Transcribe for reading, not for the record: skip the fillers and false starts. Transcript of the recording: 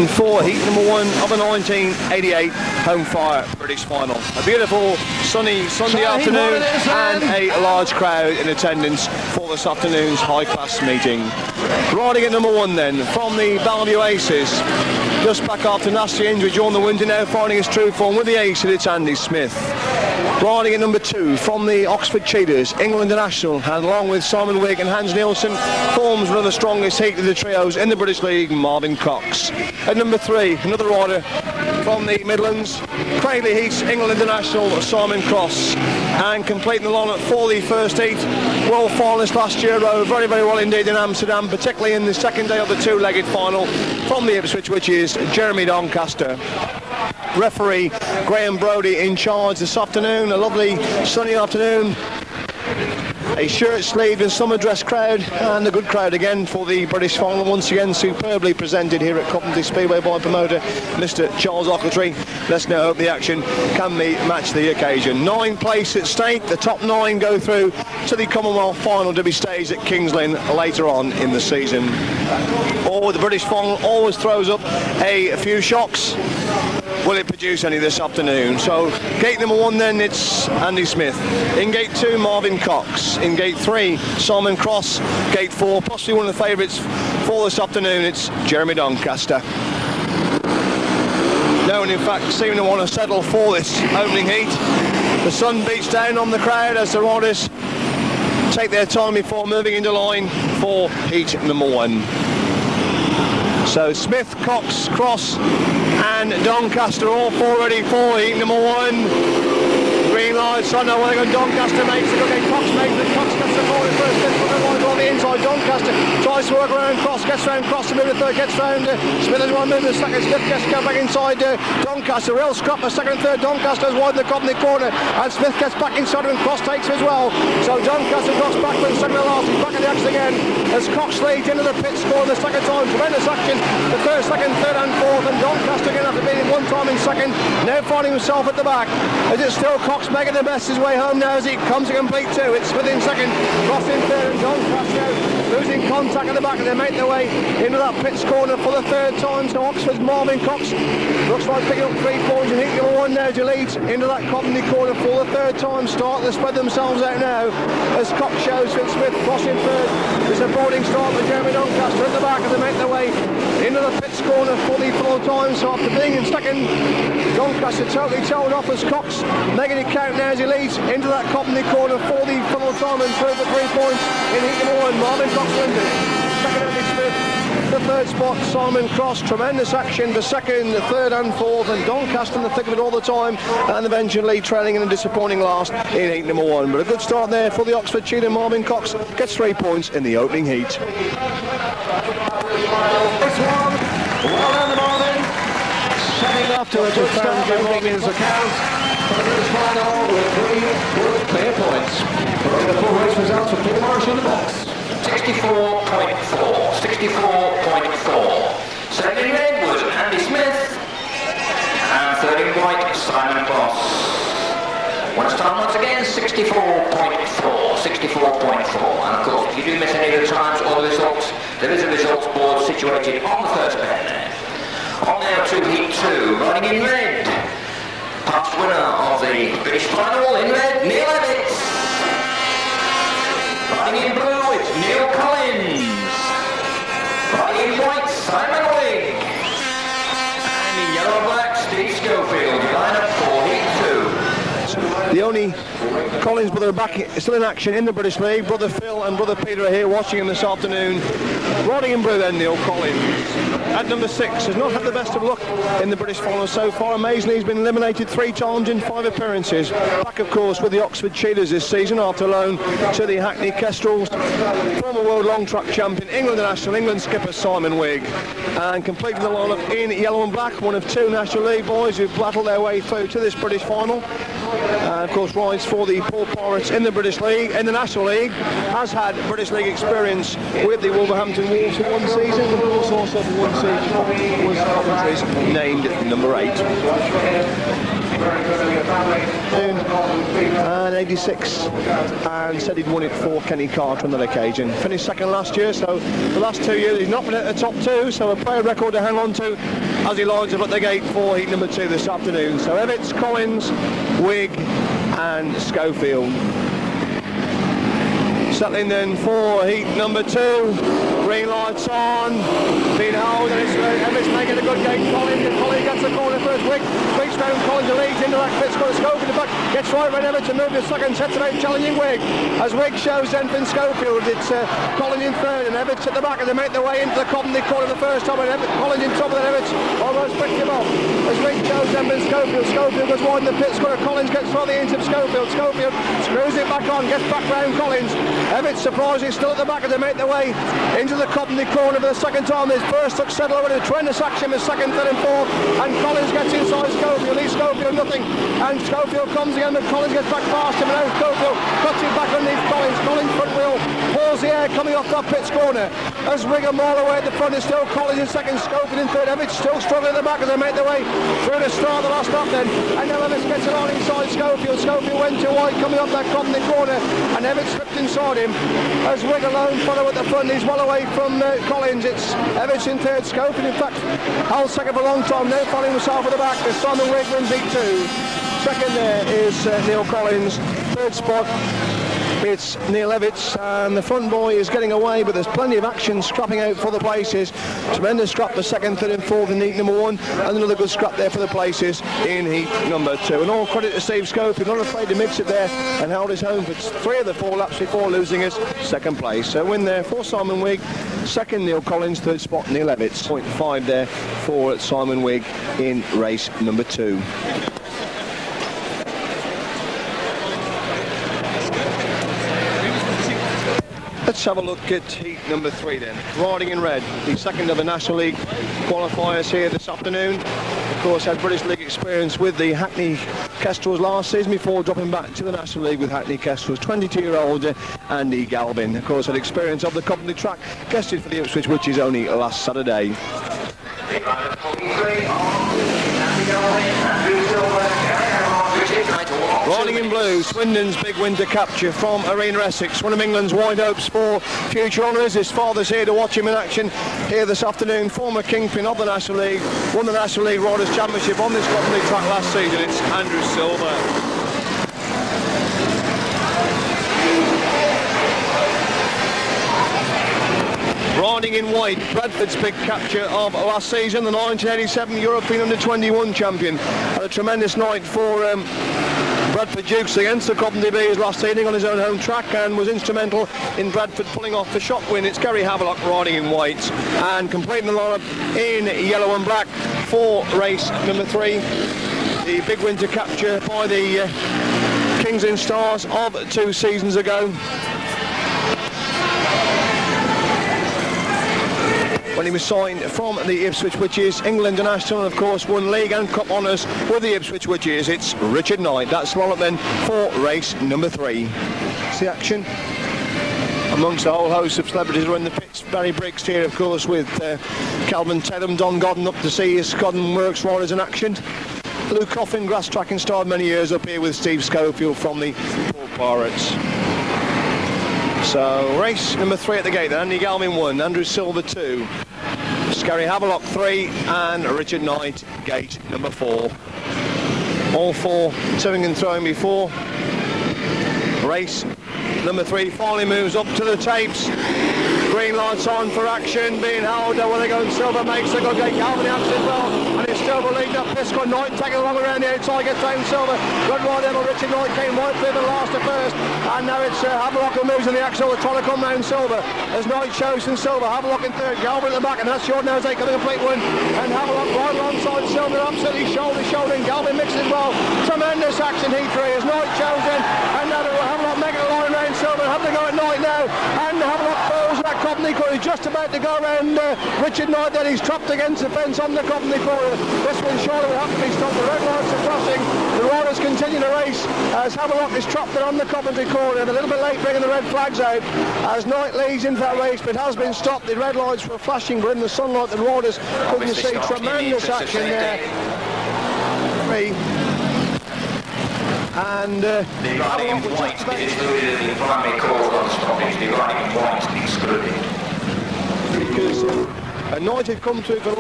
For heat number 1 of the 1988 Homefire British final. A beautiful sunny Sunday afternoon and a large crowd in attendance for this afternoon's high-class meeting. Riding at number 1 then, from the Bellevue Aces, just back after nasty injury during the winter, now finding his true form with the ace, it's Andy Smith. Riding at number 2 from the Oxford Cheetahs, England International, and along with Simon Wigg and Hans Nielsen, forms one of the strongest heat of the trios in the British League, Marvin Cox. At number 3, another rider from the Midlands, Cradley Heats, England International, Simon Cross, and completing the lineup for the first heat. World finalist last year, rode very, very well indeed in Amsterdam, particularly in the second day of the two-legged final from the Ipswich, which is Jeremy Doncaster. Referee Graham Brodie in charge this afternoon, a lovely sunny afternoon. A shirt-sleeved and summer dress crowd, and a good crowd again for the British final, once again superbly presented here at Coventry Speedway by promoter Mr. Charles Ochiltree. Let's now hope the action can match the occasion. 9 places at stake, the top 9 go through to the Commonwealth final to be staged at Kings Lynn later on in the season. The British final always throws up a few shocks. Will it produce any this afternoon? So gate number 1 then, it's Andy Smith. In gate 2, Marvin Cox. In gate 3, Simon Cross. Gate 4, possibly one of the favourites for this afternoon, it's Jeremy Doncaster. No one in fact seeming to want to settle for this opening heat. The sun beats down on the crowd as the riders take their time before moving into line for heat number 1. So Smith, Cox, Cross and Doncaster all 4 ready for heat number 1. Green lights on, now Doncaster makes it, okay, Cox makes it, Cox gets the ball in first, gets the line on the inside, Doncaster tries to work around Cross, gets round Cross to move the third, gets round Smith as well, move the second, Smith gets back inside Doncaster, real scrap for second and third, Doncaster is wide in the Coventry corner, and Smith gets back inside and Cross takes him as well, so Doncaster drops back for the second and last, he's back in the action again, as Cox leads into the pit score the second time, tremendous action, the first, second, third and fourth, and Doncaster again after being one time in second, now finding himself at the back, is it still Cox making the best his way home now as he comes to complete 2. It's Smith in second, Cross in third, and Doncaster losing contact at the back, and they make their way into that pits corner for the third time. So Oxford's Marvin Cox looks like picking up 3 points in heat number 1 now to lead into that Coventry corner for the third time. Start to spread themselves out now as Cox shows Finn Smith, Cross in third. It's a boarding start for Jeremy Doncaster at the back as they make their way into the pits corner for the full time. So after being in second, Doncaster totally told off as Cox making it count now as he leads into that Coventry corner for the full time and through for 3 points in heat number 1. Marvin Cox wins it. Second Andy Smith. The third spot, Simon Cross, tremendous action, the second, the third and fourth, and Doncaster in the thick of it all the time, and eventually trailing in a disappointing last in heat number 1. But a good start there for the Oxford Cheetah. Marvin Cox gets 3 points in the opening heat. Well done, Marvin. Setting up to a good start by Marvin's account. This final with 3 good clear points. The full race results for Peter Morris in the box. 64.4, 64.4. Second in red was Andy Smith, and third in white, Simon Cross. Once time once again, 64.4, 64.4. And of course, if you do miss any of the times or the results, there is a results board situated on the first pen there. On now to heat 2, riding in red. Past winner of the British final in red, Neil Evans. Riding in blue, it's Neil Collins. Riding in white, Simon Wigg. And in yellow-black, Steve Schofield. Line up for heat 2. The only Collins brother back still in action in the British League. Brother Phil and brother Peter are here watching him this afternoon. Riding in blue then, Neil Collins. At number 6, has not had the best of luck in the British final so far. Amazingly, he's been eliminated 3 times in 5 appearances. Back, of course, with the Oxford Cheetahs this season after loan to the Hackney Kestrels. Former world long track champion, England National, England skipper Simon Wigg. And completing the lineup in yellow and black, one of 2 National League boys who've battled their way through to this British final. Of course, rides for the Paul Pirates in the British League. In the National League, has had British League experience with the Wolverhampton Wolves for 1 season, and of course also for 1 season was Coventry's named number 8. and 86, and said he'd won it for Kenny Carter on that occasion. Finished second last year, so the last 2 years he's not been at the top two, so a player record to hang on to as he lines up at the gate for heat number 2 this afternoon. So Evans, Collins, Wigg and Schofield. Settling then for heat number 2. Green lights on, being held, and it's Evans making a good game. Collins gets the corner first. Wigg streaks round Collins, leads into that pit, got a scope in the back, gets right around Evans to move the second, sets it out challenging Wigg. As Wigg shows then from Schofield, it's Collins in third and Evans at the back, and they make their way into the Coventry corner the first time, and Collins in top of that. Evans almost picked him off. As Wigg shows then from Schofield goes wide in the pit, scorer Collins gets further into Schofield screws it back on, gets back round Collins. Evans surprisingly still at the back as they make their way into the Coventry corner for the second time. His first took settle over the tremendous action with second, third and fourth, and Collins gets inside Schofield, leaves Schofield nothing, and Schofield comes again, but Collins gets back past him, and now Schofield cuts it back underneath Collins front wheel pulls the air coming off that pit's corner. As Wigg a mile away at the front is still Collins in second, Schofield in third, Evans still struggling at the back as they make their way through the start of the last lap then, and now Evans gets it on inside Schofield went too wide coming up that Coventry corner, and Evans slipped inside him. As Wigg alone follow at the front, he's well away from Collins. It's Evans in third, Schofield in fact held second for a long time, now following himself at the back as Simon Wigg wins heat 2. Second there is Neil Collins, third spot it's Neil Evitts, and the front boy is getting away, but there's plenty of action scrapping out for the places. Tremendous scrap for second, third and fourth in heat number 1, and another good scrap there for the places in heat number 2. And all credit to Steve Schofield, not afraid to mix it there and held his home for 3 of the 4 laps before losing his second place. So win there for Simon Wigg, second Neil Collins, third spot Neil Evitts. 0.5 there for Simon Wigg in race number 2. Let's have a look at heat number 3 then. Riding in red, the second of the National League qualifiers here this afternoon. Of course, had British League experience with the Hackney Kestrels last season before dropping back to the National League with Hackney Kestrels. 22-year-old Andy Galvin. Of course, had experience of the Coventry track, guested for the Ipswich, which is only last Saturday. Riding in blue, Swindon's big winter capture from Arena Essex, one of England's wide hopes for future honours. His father's here to watch him in action here this afternoon. Former kingpin of the National League, won the National League Riders' Championship on this Coventry track last season. It's Andrew Silver. Riding in white, Bradford's big capture of last season, the 1987 European Under-21 champion. Had a tremendous night for Bradford Dukes against the Coventry Bees last evening on his own home track, and was instrumental in Bradford pulling off the shock win. It's Gary Havelock riding in white, and completing the lineup in yellow and black for race number 3. The big winter capture by the Kings and Stars of 2 seasons ago, when he was signed from the Ipswich Witches. England International, and of course won league and cup honours with the Ipswich Witches. It's Richard Knight. That's lineup then for race number 3. It's the action amongst a whole host of celebrities who are in the pits. Barry Briggs here, of course, with Calvin Tatham, Don Godden up to see his Godden Works riders in action. Luke Coffin, grass tracking, starred many years up here with Steve Schofield from the Paul Pirates. So race number 3 at the gate then. Andy Galvin 1, Andrew Silver 2, Gary Havelock 3, and Richard Knight, gate number 4. All 4 towing and throwing before. Race number 3 finally moves up to the tapes. Green lights on for action, being held where they go, and Silver makes a good gate. Galvin out as well, and it's Silver leading up. Pisco Knight taking along around the outside, gets down Silver. Good ride there, Richard Knight came right through the last to first, and now it's Havelock who moves in the axle, trying to come round Silver. As Knight shows in Silver, Havelock in third, Galvin at the back, and that's Jordan Jose coming a complete win. And Havelock right alongside Silver, absolutely shoulder to shoulder, and Galvin mixes well. Tremendous action heat 3 as Knight shows in, and now Havelock making a line round Silver. Have to go at Knight now, and Havelock falls that Coventry corner. He's just about to go around Richard Knight, then he's trapped against the fence on the Coventry corner. This one surely will have to be stopped. The red lights are flashing. The riders continue to race as Havelock is trapped on the Coventry corner, and a little bit late bringing the red flags out as Knight leads into that race, but has been stopped. The red lights were flashing, but in the sunlight the riders couldn't see. Tremendous action there. 3 and The running in white is the primary cause of the stoppage. The running in white excluded. because a Knight had come through for